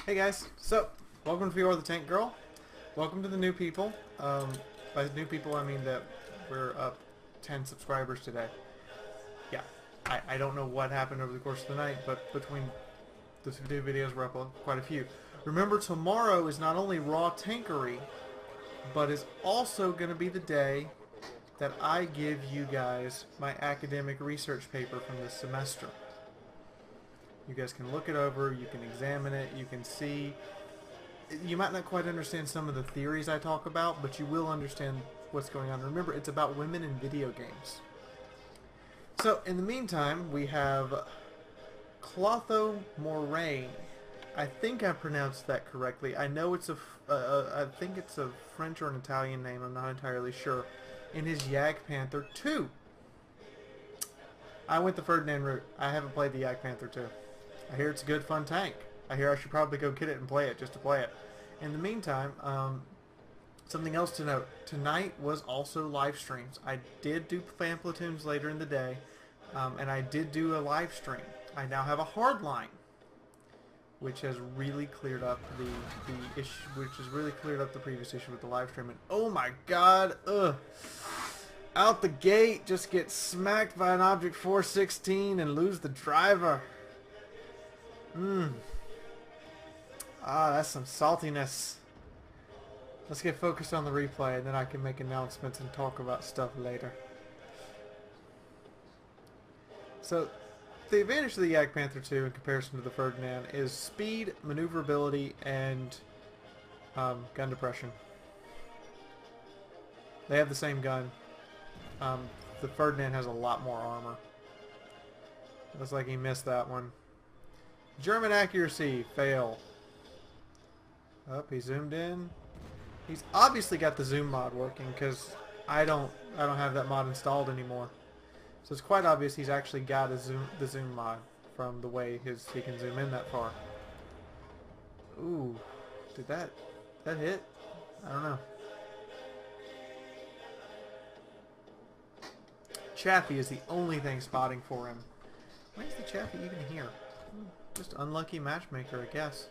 Hey guys, so welcome to Fiaura the Tank Girl. Welcome to the new people. By new people I mean that we're up 10 subscribers today. Yeah, I don't know what happened over the course of the night, but between the two videos we're up quite a few. Remember, tomorrow is not only Raw Tankery, but is also going to be the day that I give you guys my academic research paper from this semester. You guys can look it over, you can examine it, you can see. You might not quite understand some of the theories I talk about, but you will understand what's going on. Remember, it's about women in video games. So, in the meantime, we have Clotho Moraine. I think I pronounced that correctly. I know it's I think it's a French or an Italian name, I'm not entirely sure. In his Jagdpanther II. I went the Ferdinand route. I haven't played the Jagdpanther II. I hear it's a good, fun tank. I hear I should probably go get it and play it, just to play it. In the meantime, something else to note. Tonight was also live streams. I did do fan platoons later in the day, and I did do a live stream. I now have a hard line, which has really cleared up the issue, which has really cleared up the previous issue with the live stream. And oh my god, out the gate, just get smacked by an Object 416 and lose the driver. That's some saltiness. Let's get focused on the replay, and then I can make announcements and talk about stuff later. So, the advantage of the Jagdpanther II in comparison to the Ferdinand is speed, maneuverability, and gun depression. They have the same gun. The Ferdinand has a lot more armor. Looks like he missed that one. German accuracy, fail. Oh, he zoomed in. He's obviously got the zoom mod working, because I don't have that mod installed anymore. So it's quite obvious he's actually got the zoom mod from the way he can zoom in that far. Ooh, did that hit? I don't know. Chaffee is the only thing spotting for him. Why is the Chaffee even here? Just unlucky matchmaker, I guess.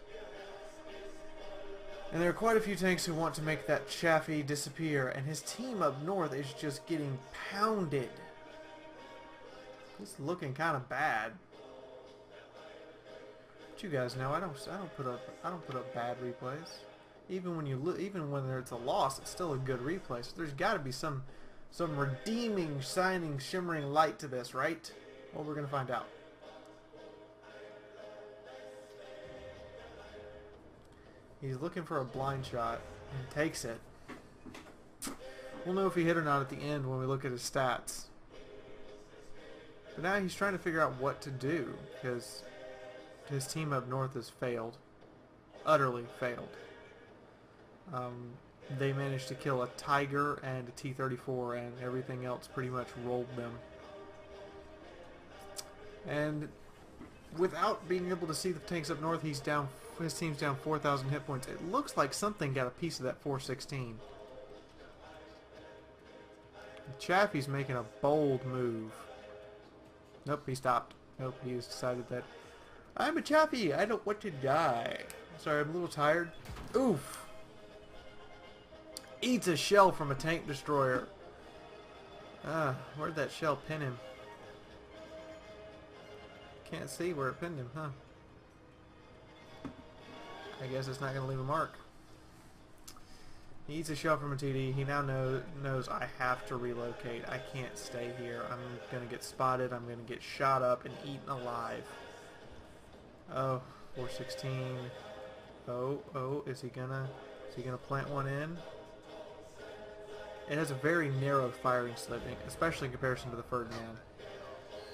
And there are quite a few tanks who want to make that Chaffee disappear, and his team up north is just getting pounded. It's looking kind of bad. But you guys know I don't put up bad replays. Even when it's a loss, it's still a good replay. So there's got to be some redeeming, shining, shimmering light to this, right? Well, we're gonna find out. He's looking for a blind shot and takes it. We'll know if he hit or not at the end when we look at his stats. But now he's trying to figure out what to do, because his team up north has failed. Utterly failed. They managed to kill a Tiger and a T-34, and everything else pretty much rolled them. And without being able to see the tanks up north, his team's down 4,000 hit points. It looks like something got a piece of that 416. Chaffee's making a bold move. Nope, he stopped. Nope, he's decided that I'm a Chaffee, I don't want to die. Sorry, I'm a little tired. Oof. Eats a shell from a tank destroyer. Where'd that shell pin him? Can't see where it pinned him, huh? I guess it's not going to leave a mark. He eats a shell from a TD. He now knows I have to relocate. I can't stay here. I'm going to get spotted. I'm going to get shot up and eaten alive. Oh, 416. Oh, is he gonna plant one in? It has a very narrow firing slit, especially in comparison to the Ferdinand.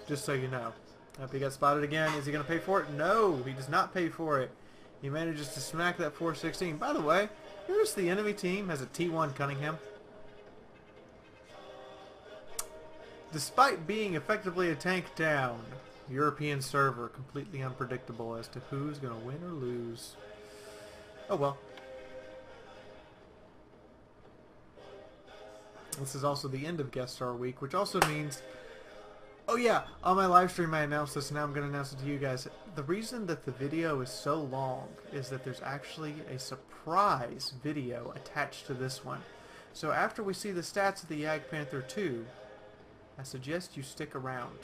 Just so you know. If he got spotted again, is he going to pay for it? No, he does not pay for it. He manages to smack that 416. By the way, notice the enemy team has a T1 Cunningham. Despite being effectively a tank down, European server completely unpredictable as to who's going to win or lose. Oh well. This is also the end of guest star week, which also means Oh yeah, on my live stream I announced this, and now I'm going to announce it to you guys. The reason that the video is so long is that there's actually a surprise video attached to this one. So after we see the stats of the Jagdpanther II, I suggest you stick around.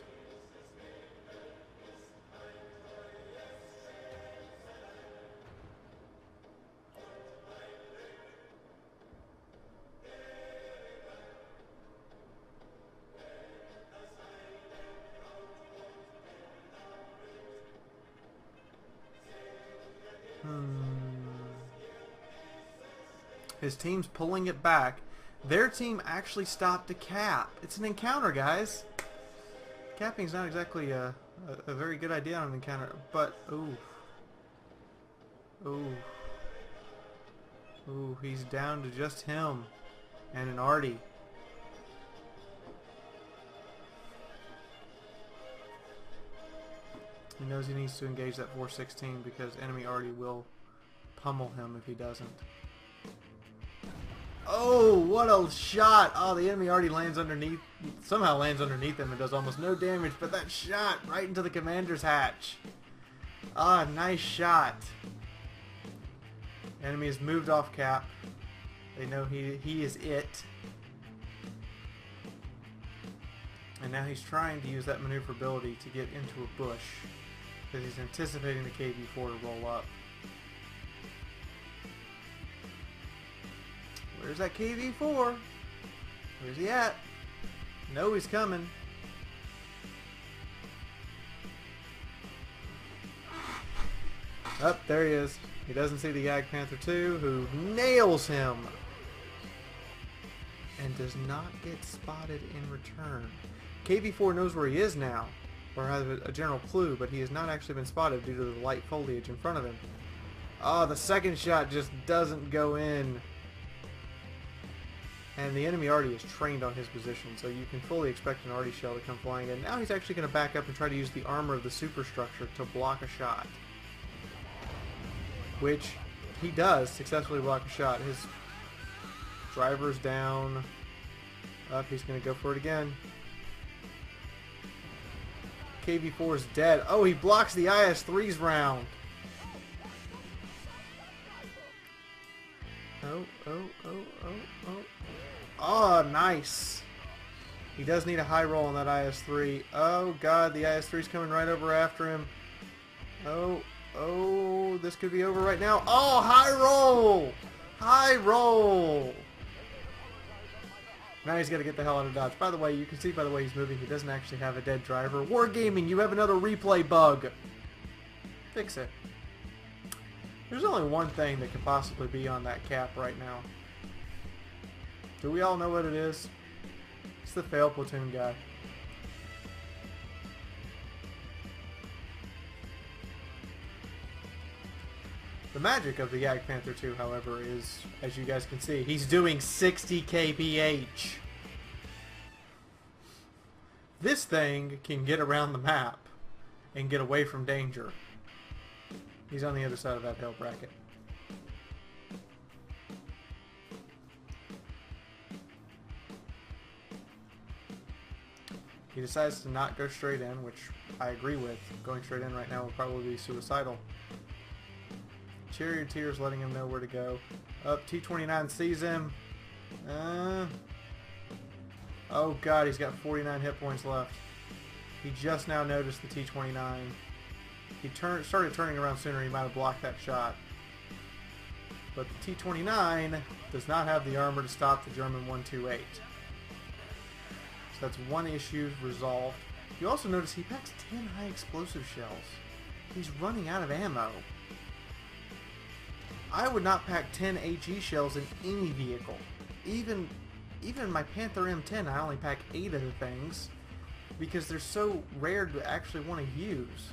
His team's pulling it back. Their team actually stopped to cap. It's an encounter, guys. Capping's not exactly a very good idea on an encounter, but ooh. Ooh. Ooh, he's down to just him and an Artie. He knows he needs to engage that 416 because enemy Artie will pummel him if he doesn't. Oh, what a shot! Oh, the enemy already lands underneath, somehow lands underneath him and does almost no damage, but that shot right into the commander's hatch. Ah, nice shot. Enemy has moved off cap. They know he is it. And now he's trying to use that maneuverability to get into a bush because he's anticipating the KV-4 to roll up. Where's that KV-4? Where's he at? No, he's coming. Up, there he is. He doesn't see the Jagdpanther II, who nails him and does not get spotted in return. KV-4 knows where he is now, or has a general clue, but he has not actually been spotted due to the light foliage in front of him. Oh, the second shot just doesn't go in. And the enemy Artie is trained on his position, so you can fully expect an Artie shell to come flying in. Now he's actually going to back up and try to use the armor of the superstructure to block a shot. Which he does successfully block a shot. His driver's down. Up, he's going to go for it again. KV-4 is dead. Oh, he blocks the IS-3's round. Oh. Oh, nice. He does need a high roll on that IS-3. Oh, God, the IS-3's coming right over after him. Oh, this could be over right now. Oh, high roll! High roll! Now he's got to get the hell out of dodge. By the way, you can see by the way he's moving, he doesn't actually have a dead driver. Wargaming, you have another replay bug. Fix it. There's only one thing that could possibly be on that cap right now. Do we all know what it is? It's the fail platoon guy. The magic of the Jagdpanther II, however, is, as you guys can see, he's doing 60 kph. This thing can get around the map and get away from danger. He's on the other side of that hill bracket. He decides to not go straight in, which I agree with. Going straight in right now would probably be suicidal. Charioteer's letting him know where to go. Up, T-29 sees him. Oh God, he's got 49 hit points left. He just now noticed the T-29. He started turning around sooner, he might have blocked that shot. But the T-29 does not have the armor to stop the German 128. So that's one issue resolved. You also notice he packs 10 high explosive shells. He's running out of ammo. I would not pack 10 HE shells in any vehicle. Even my Panther M10, I only pack 8 of the things because they're so rare to actually want to use.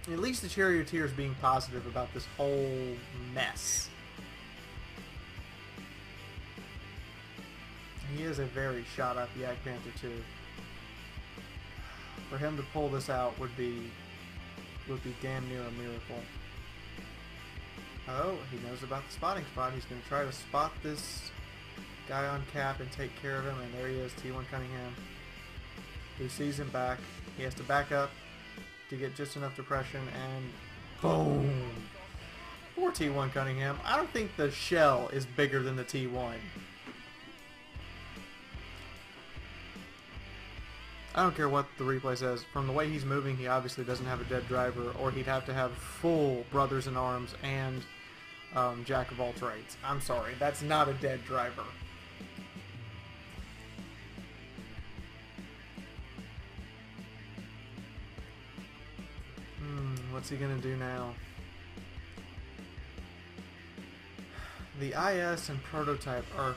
At least the Charioteer is being positive about this whole mess. He is a very shot-up Jagdpanther II. For him to pull this out would be damn near a miracle. Oh, he knows about the spotting spot. He's going to try to spot this guy on cap and take care of him, and there he is, T1 Cunningham, who sees him back. He has to back up to get just enough depression, and boom! Poor T1 Cunningham. I don't think the shell is bigger than the T1. I don't care what the replay says. From the way he's moving, he obviously doesn't have a dead driver, or he'd have to have full Brothers in Arms and Jack of all trades. I'm sorry, that's not a dead driver. What's he gonna do now? The IS and Prototype are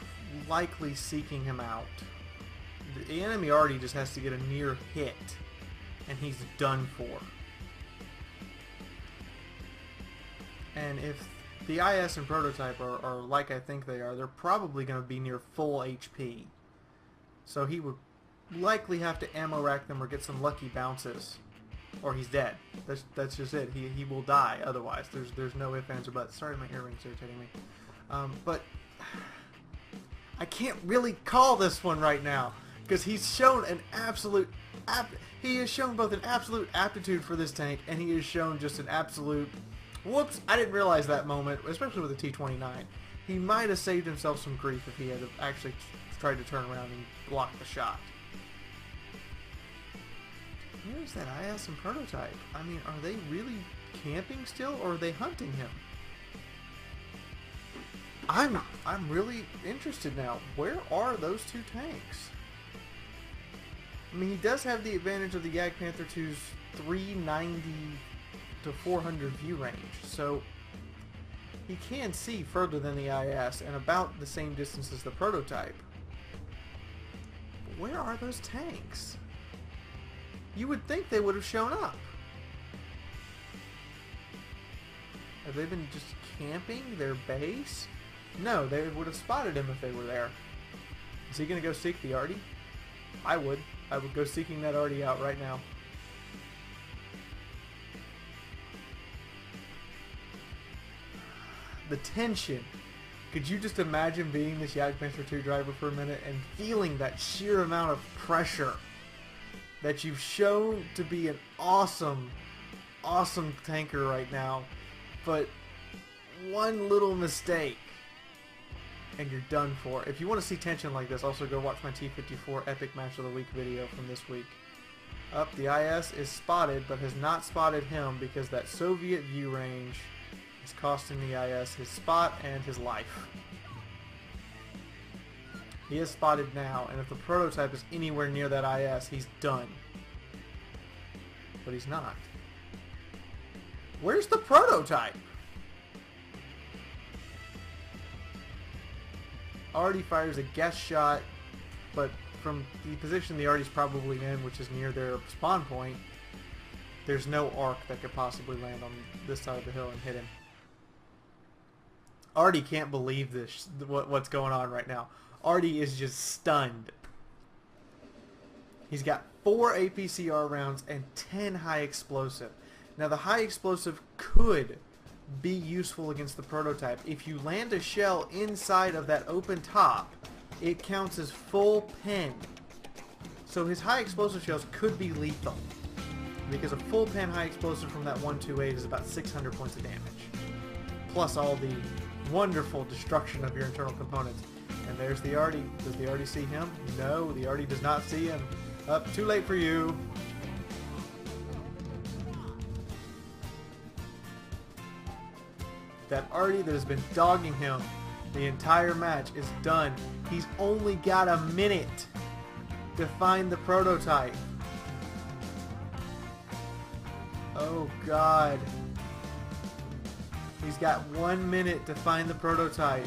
likely seeking him out. The enemy already just has to get a near hit, and he's done for. And if the IS and Prototype are like I think they are, they're probably going to be near full HP. So he would likely have to ammo rack them or get some lucky bounces, or he's dead. That's just it. He will die otherwise. There's no ifs, ands, or buts. Sorry, my earrings are irritating me. But I can't really call this one right now, because he's shown an absolute he has shown both an absolute aptitude for this tank, and he has shown just an absolute whoops, I didn't realize that moment, especially with the T-29. He might have saved himself some grief if he had actually tried to turn around and block the shot. Where's that IS and Prototype? I mean, are they really camping still, or are they hunting him? I'm really interested now. Where are those two tanks? I mean, he does have the advantage of the Jagdpanther II's 390 to 400 view range, so he can see further than the IS and about the same distance as the Prototype. But where are those tanks? You would think they would have shown up. Have they been just camping their base? No, they would have spotted him if they were there. Is he going to go seek the Artie? I would. I would go seeking that Artie out right now. The tension. Could you just imagine being this Jagdpanther II driver for a minute and feeling that sheer amount of pressure that you've shown to be an awesome, awesome tanker right now, but one little mistake and you're done for. If you want to see tension like this, also go watch my T-54 Epic Match of the Week video from this week. Up, the IS is spotted, but has not spotted him because that Soviet view range is costing the IS his spot and his life. He is spotted now, and if the Prototype is anywhere near that IS, he's done. But he's not. Where's the Prototype? Artie fires a guess shot, but from the position the Artie's probably in, which is near their spawn point, there's no arc that could possibly land on this side of the hill and hit him. Artie can't believe this, what's going on right now. Artie is just stunned. He's got 4 APCR rounds and 10 high explosive. Now the high explosive could be useful against the Prototype. If you land a shell inside of that open top, it counts as full pen. So his high explosive shells could be lethal, because a full pen high explosive from that 128 is about 600 points of damage, plus all the wonderful destruction of your internal components. And there's the Artie. Does the Artie see him? No, the Artie does not see him. Up, too late for you. That Artie that has been dogging him the entire match is done. He's only got a minute to find the Prototype. Oh God. He's got 1 minute to find the Prototype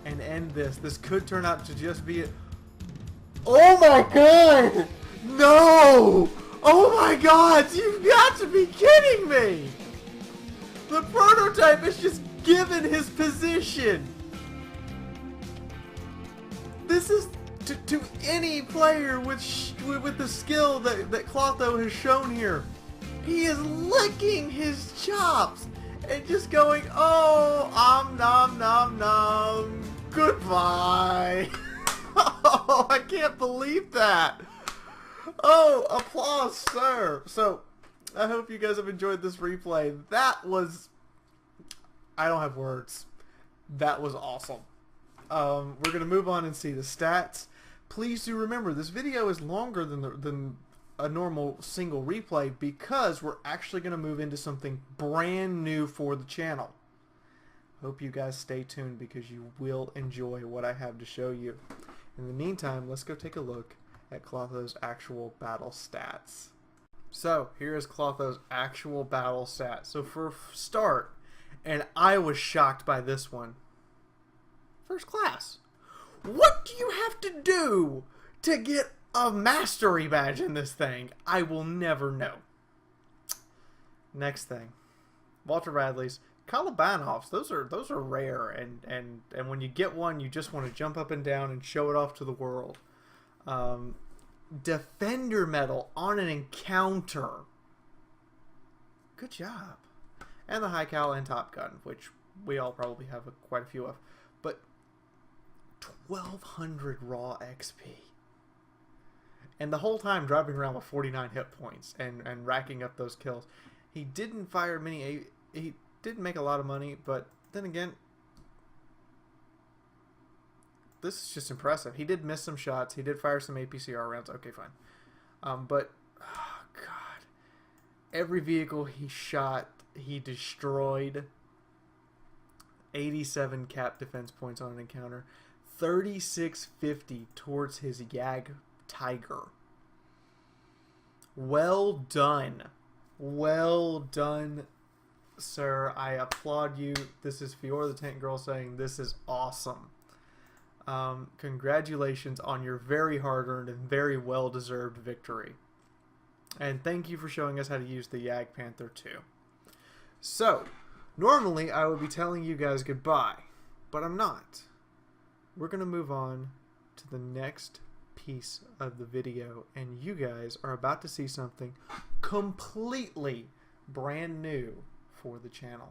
and end this. This could turn out to just be it. Oh my God! No! Oh my God! You've got to be kidding me! The Prototype is just given his position. This is to any player with the skill that Clotho has shown here. He is licking his chops and just going, oh, nom nom nom. Goodbye. Oh, I can't believe that. Oh, applause, sir. So, I hope you guys have enjoyed this replay. That was... I don't have words. That was awesome. We're going to move on and see the stats. Please do remember, this video is longer than a normal single replay because we're actually going to move into something brand new for the channel. Hope you guys stay tuned because you will enjoy what I have to show you. In the meantime, let's go take a look at Clotho's actual battle stats. So, here is Clotho's actual battle stats. So for start, and I was shocked by this one, first class. What do you have to do to get a mastery badge in this thing? I will never know. Next thing, Walter Radley's Kalabanovs. Those are rare, and when you get one, you just want to jump up and down and show it off to the world. Defender medal on an encounter. Good job. And the High Cal and Top Gun, which we all probably have quite a few of. But 1200 raw XP. And the whole time driving around with 49 hit points and racking up those kills. He didn't fire many... He didn't make a lot of money, but then again, this is just impressive. He did miss some shots. He did fire some APCR rounds. Okay, fine. But, oh, God. Every vehicle he shot, he destroyed. 87 cap defense points on an encounter. 3650 towards his Jagdpanther. Well done. Well done, sir. I applaud you. This is Fiaura the Tank Girl saying this is awesome. Congratulations on your very hard-earned and very well-deserved victory. And thank you for showing us how to use the Jagdpanther II. So, normally I would be telling you guys goodbye, but I'm not. We're going to move on to the next piece of the video, and you guys are about to see something completely brand new for the channel.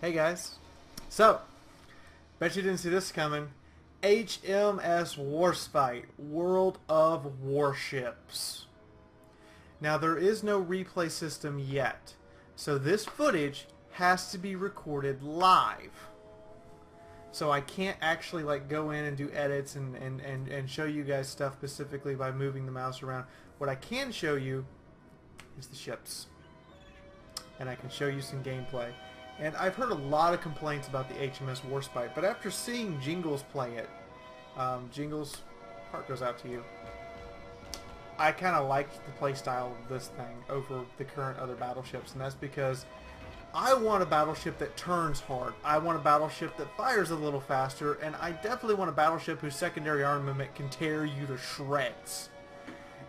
Hey guys. So, bet you didn't see this coming. HMS Warspite, World of Warships. Now there is no replay system yet, so this footage has to be recorded live. So I can't actually like go in and do edits and show you guys stuff specifically by moving the mouse around. What I can show you is the ships. And I can show you some gameplay. And I've heard a lot of complaints about the HMS Warspite, but after seeing Jingles play it, Jingles, heart goes out to you. I kind of liked the playstyle of this thing over the current other battleships, and that's because I want a battleship that turns hard. I want a battleship that fires a little faster, and I definitely want a battleship whose secondary armament can tear you to shreds.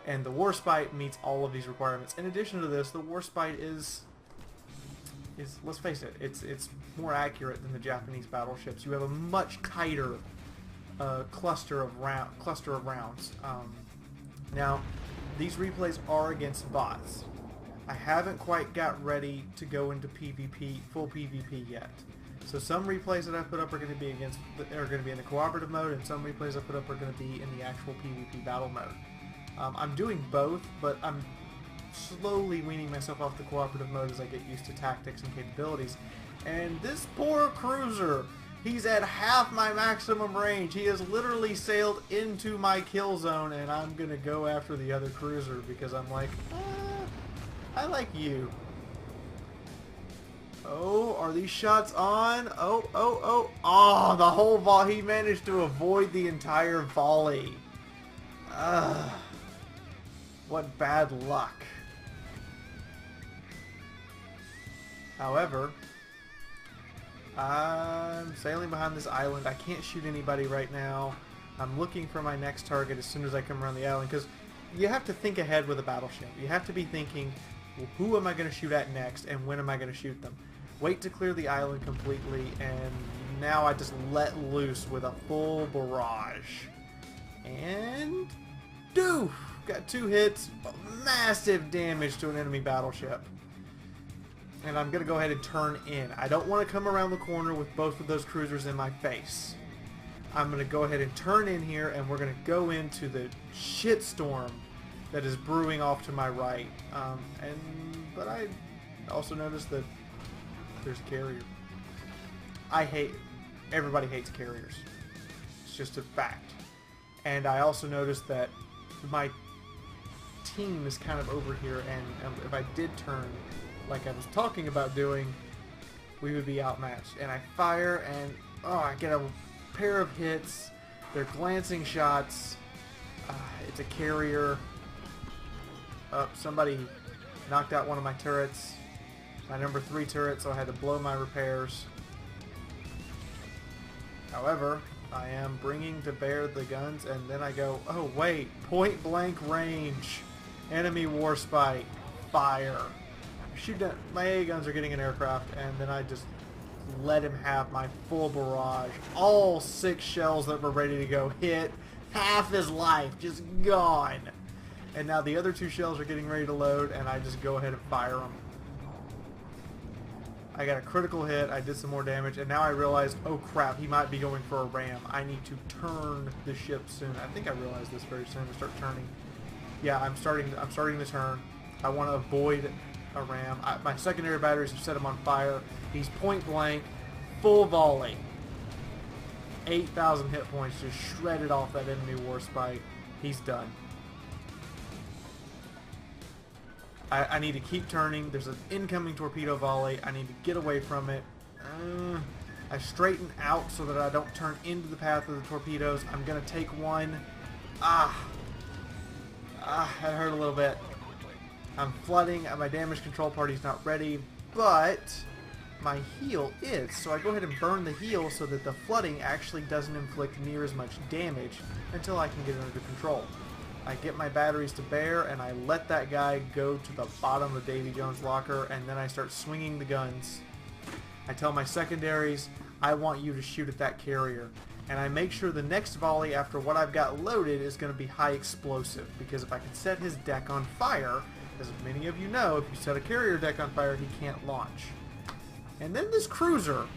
And the Warspite meets all of these requirements. In addition to this, the Warspite is let's face it, it's more accurate than the Japanese battleships. You have a much tighter cluster of rounds. Now, these replays are against bots. I haven't quite got ready to go into PvP, full PvP yet. So some replays that I put up are going to be in the cooperative mode, and some replays I put up are going to be in the actual PvP battle mode. I'm doing both, but I'm slowly weaning myself off the cooperative mode as I get used to tactics and capabilities. And this poor cruiser, he's at half my maximum range. He has literally sailed into my kill zone, and I'm going to go after the other cruiser because I'm like, I like you. Oh, are these shots on? Oh, the whole volley. He managed to avoid the entire volley. What bad luck. However, I'm sailing behind this island. I can't shoot anybody right now. I'm looking for my next target as soon as I come around the island, because you have to think ahead with a battleship. You have to be thinking, well, who am I going to shoot at next, and when am I going to shoot them? Wait to clear the island completely, and now I just let loose with a full barrage. And doof! Got 2 hits, massive damage to an enemy battleship. And I'm going to go ahead and turn in. I don't want to come around the corner with both of those cruisers in my face. I'm going to go ahead and turn in here, and we're going to go into the shitstorm that is brewing off to my right. But I also noticed that there's a carrier. Everybody hates carriers. It's just a fact. And I also noticed that my team is kind of over here, and if I did turn like I was talking about doing, we would be outmatched. And I fire, and I get a pair of hits. They're glancing shots. It's a carrier. Somebody knocked out one of my turrets, my number 3 turret, so I had to blow my repairs. However, I am bringing to bear the guns, and then I go, oh wait, point blank range, enemy Warspite, fire. Shoot down, my AA guns are getting an aircraft, and then I just let him have my full barrage. All 6 shells that were ready to go hit, half his life just gone. And now the other 2 shells are getting ready to load, and I just go ahead and fire them. I got a critical hit, I did some more damage, and now I realized, oh crap, he might be going for a ram. I need to turn the ship soon. I think I realized this very soon to start turning. Yeah, I'm starting the turn. I want to avoid a ram. My secondary batteries have set him on fire. He's point blank, full volley. 8,000 hit points just shredded off that enemy Warspite. He's done. I need to keep turning. There's an incoming torpedo volley. I need to get away from it. I straighten out so that I don't turn into the path of the torpedoes. I'm going to take one. That hurt a little bit. I'm flooding. My damage control party's not ready, but my heal is. So I go ahead and burn the heal so that the flooding actually doesn't inflict near as much damage until I can get it under control. I get my batteries to bear, and I let that guy go to the bottom of Davy Jones' locker, and then I start swinging the guns. I tell my secondaries, I want you to shoot at that carrier. And I make sure the next volley after what I've got loaded is going to be high explosive, because if I can set his deck on fire, as many of you know, if you set a carrier deck on fire, he can't launch. And then this cruiser,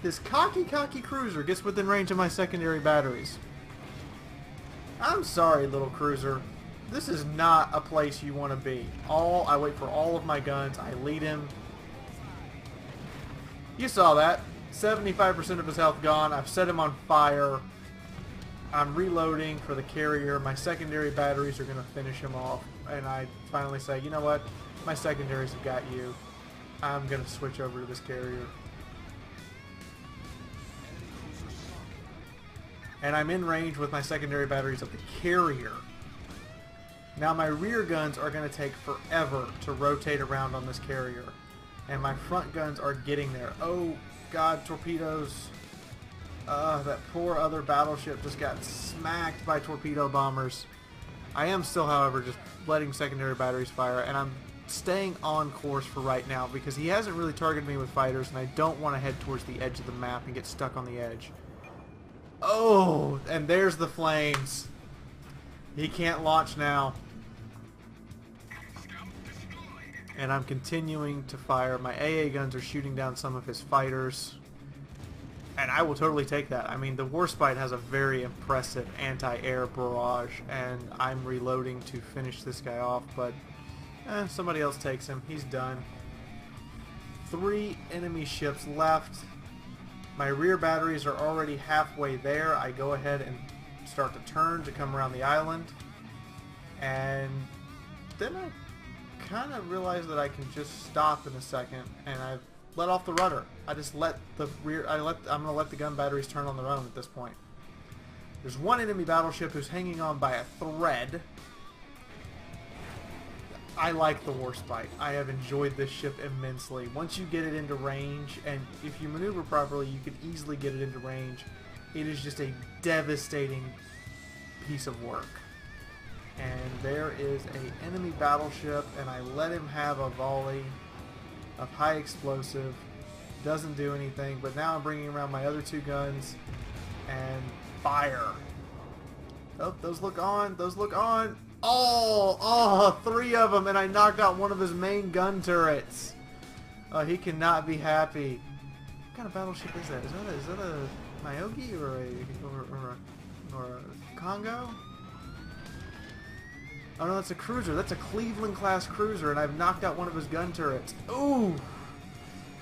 this cocky cruiser, gets within range of my secondary batteries. I'm sorry, little cruiser. This is not a place you want to be. I wait for all of my guns. I lead him. You saw that. 75% of his health gone. I've set him on fire. I'm reloading for the carrier. My secondary batteries are going to finish him off. And I finally say, you know what? My secondaries have got you. I'm going to switch over to this carrier. And I'm in range with my secondary batteries of the carrier. Now my rear guns are going to take forever to rotate around on this carrier. And my front guns are getting there. Oh god, torpedoes. That poor other battleship just got smacked by torpedo bombers. I am still, however, just letting secondary batteries fire, and I'm staying on course for right now because he hasn't really targeted me with fighters, and I don't want to head towards the edge of the map and get stuck on the edge. Oh, and there's the flames. He can't launch now. And I'm continuing to fire. My AA guns are shooting down some of his fighters. And I will totally take that. I mean, the Warspite has a very impressive anti-air barrage, and I'm reloading to finish this guy off, but somebody else takes him. He's done. 3 enemy ships left. My rear batteries are already halfway there. I go ahead and start to turn to come around the island. And then I kind of realize that I can just stop in a second, and I've let off the rudder. I just let the rear, I'm going to let the gun batteries turn on their own at this point. There's one enemy battleship who's hanging on by a thread. I like the Warspite. I have enjoyed this ship immensely. Once you get it into range, and if you maneuver properly, you can easily get it into range. It is just a devastating piece of work. And there is an enemy battleship, and I let him have a volley of high explosive. Doesn't do anything, but now I'm bringing around my other 2 guns and fire. Oh, those look on. Those look on. Oh, 3 of them, and I knocked out one of his main gun turrets. He cannot be happy. What kind of battleship is that? Is that a Myogi or a Congo? Oh no, that's a cruiser. That's a Cleveland-class cruiser, and I've knocked out one of his gun turrets. Ooh!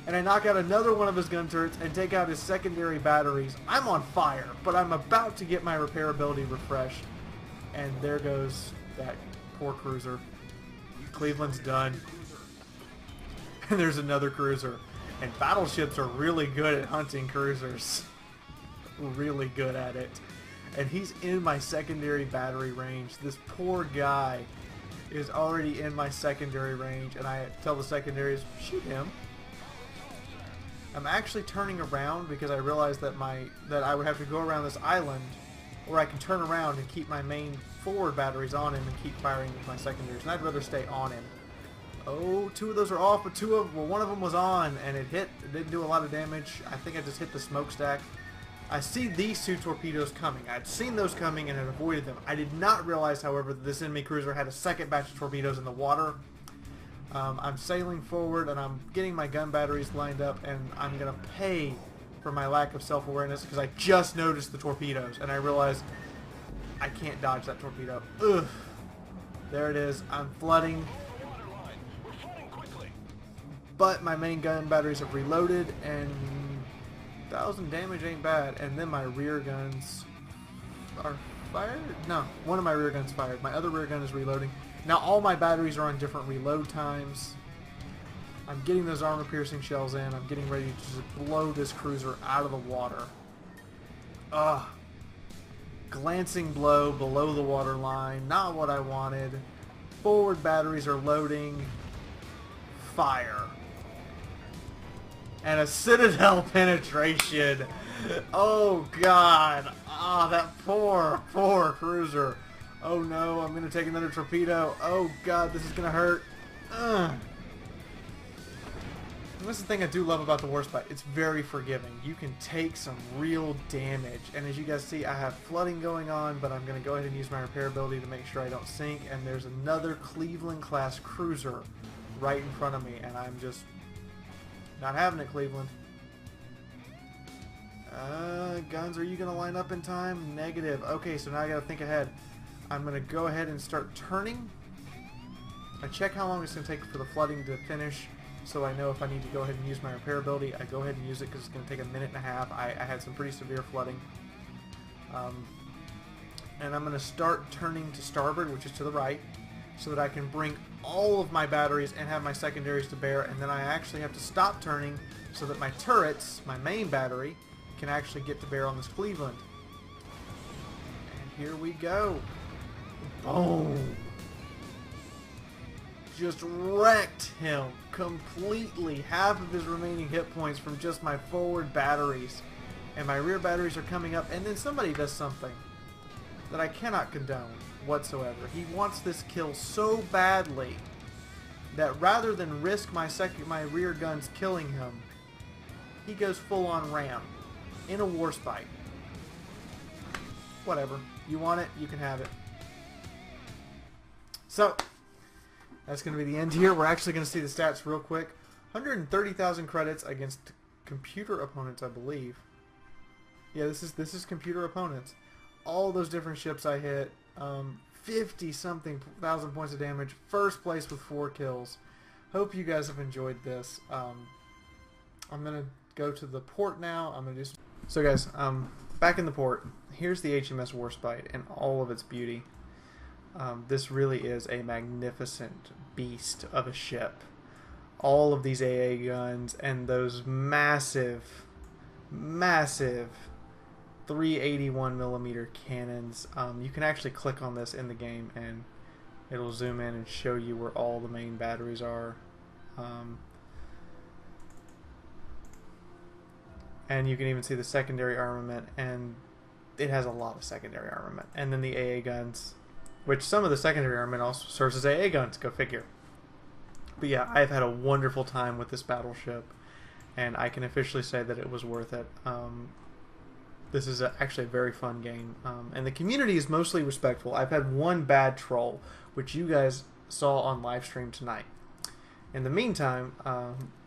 And I knock out another one of his gun turrets and take out his secondary batteries. I'm on fire, but I'm about to get my repairability refreshed. And there goes that poor cruiser. Cleveland's done. And there's another cruiser. And battleships are really good at hunting cruisers. Really good at it. And he's in my secondary battery range. This poor guy is already in my secondary range, and I tell the secondaries, shoot him. I'm actually turning around because I realized that I would have to go around this island, or I can turn around and keep my main forward batteries on him and keep firing with my secondaries. And I'd rather stay on him. Oh, two of those are off, but one of them was on, and it hit. It didn't do a lot of damage. I think I just hit the smokestack. I see these two torpedoes coming. I'd seen those coming and had avoided them. I did not realize, however, that this enemy cruiser had a second batch of torpedoes in the water. I'm sailing forward and I'm getting my gun batteries lined up, and I'm going to pay for my lack of self-awareness because I just noticed the torpedoes and I realized I can't dodge that torpedo. Ugh. There it is. I'm flooding. But my main gun batteries have reloaded, and 1,000 damage ain't bad. And then my rear guns are fired? No, one of my rear guns fired. My other rear gun is reloading. Now all my batteries are on different reload times. I'm getting those armor-piercing shells in. I'm getting ready to just blow this cruiser out of the water. Ugh. Glancing blow below the water line. Not what I wanted. Forward batteries are loading. Fire. And a Citadel penetration. Oh god. Ah, that poor cruiser. Oh no, I'm gonna take another torpedo. Oh god, this is gonna hurt. Ugh. And that's the thing I do love about the Warspite. It's very forgiving. You can take some real damage. And as you guys see, I have flooding going on, but I'm gonna go ahead and use my repairability to make sure I don't sink. And there's another Cleveland-class cruiser right in front of me, and I'm just not having it, Cleveland. Guns, are you going to line up in time? Negative. Okay, so now I got to think ahead. I'm going to go ahead and start turning. I check how long it's going to take for the flooding to finish, so I know if I need to go ahead and use my repairability. I go ahead and use it because it's going to take a minute and a half. I had some pretty severe flooding. And I'm going to start turning to starboard, which is to the right, so that I can bring all of my batteries and have my secondaries to bear, and then I actually have to stop turning so that my turrets, my main battery, can actually get to bear on this Cleveland. And here we go. Boom. Just wrecked him completely. Half of his remaining hit points from just my forward batteries. And my rear batteries are coming up, and then somebody does something that I cannot condone whatsoever. He wants this kill so badly that rather than risk my rear guns killing him, he goes full on ram in a Warspite. Whatever. You want it, you can have it. So that's going to be the end here. We're actually going to see the stats real quick. 130,000 credits against computer opponents, I believe. Yeah, this is computer opponents. All those different ships I hit. 50-something thousand points of damage. First place with 4 kills. Hope you guys have enjoyed this. I'm going to go to the port now. I'm going to do some... So guys, back in the port. Here's the HMS Warspite in all of its beauty. This really is a magnificent beast of a ship. All of these AA guns and those massive 381mm cannons. You can actually click on this in the game and it'll zoom in and show you where all the main batteries are. And you can even see the secondary armament, and it has a lot of secondary armament. And then the AA guns, which some of the secondary armament also serves as AA guns, go figure. But yeah, I've had a wonderful time with this battleship, and I can officially say that it was worth it. This is actually a very fun game, and the community is mostly respectful. I've had one bad troll, which you guys saw on live stream tonight. In the meantime,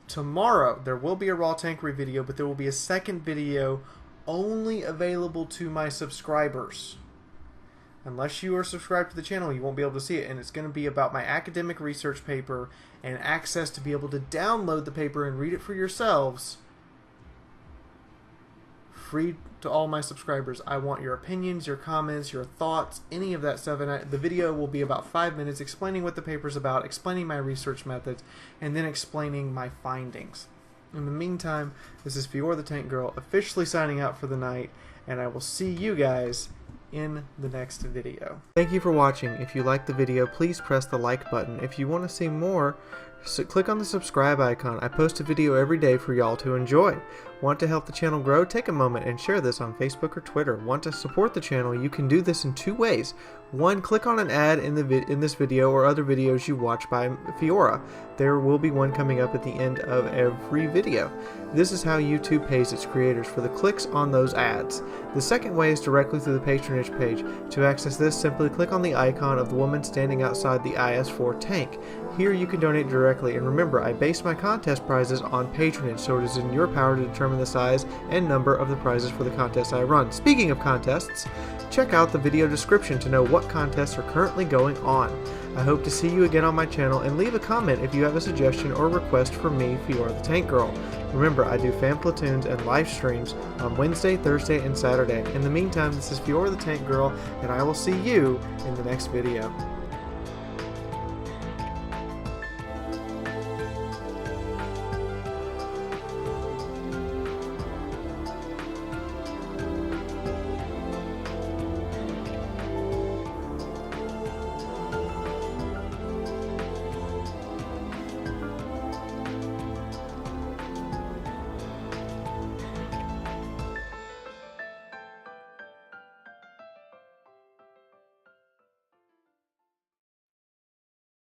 tomorrow there will be a Raw Tankery video, but there will be a second video only available to my subscribers. Unless you are subscribed to the channel, you won't be able to see it, and it's going to be about my academic research paper and access to be able to download the paper and read it for yourselves. Free to all my subscribers. I want your opinions, your comments, your thoughts, any of that stuff. And the video will be about 5 minutes explaining what the paper's about, explaining my research methods, and then explaining my findings. In the meantime, this is Fiaura the Tank Girl officially signing out for the night, and I will see you guys in the next video. Thank you for watching. If you liked the video, please press the like button. If you want to see more, click on the subscribe icon. I post a video every day for y'all to enjoy. Want to help the channel grow? Take a moment and share this on Facebook or Twitter. Want to support the channel? You can do this in 2 ways. 1, click on an ad in this video or other videos you watch by Fiaura. There will be one coming up at the end of every video. This is how YouTube pays its creators for the clicks on those ads. The second way is directly through the patronage page. To access this, simply click on the icon of the woman standing outside the IS-4 tank. Here you can donate directly, and remember, I base my contest prizes on patronage, so it is in your power to determine the size and number of the prizes for the contests I run. Speaking of contests, check out the video description to know what contests are currently going on. I hope to see you again on my channel, and leave a comment if you have a suggestion or request for me, Fiaura the Tank Girl. Remember, I do fan platoons and live streams on Wednesday, Thursday, and Saturday. In the meantime, this is Fiaura the Tank Girl, and I will see you in the next video.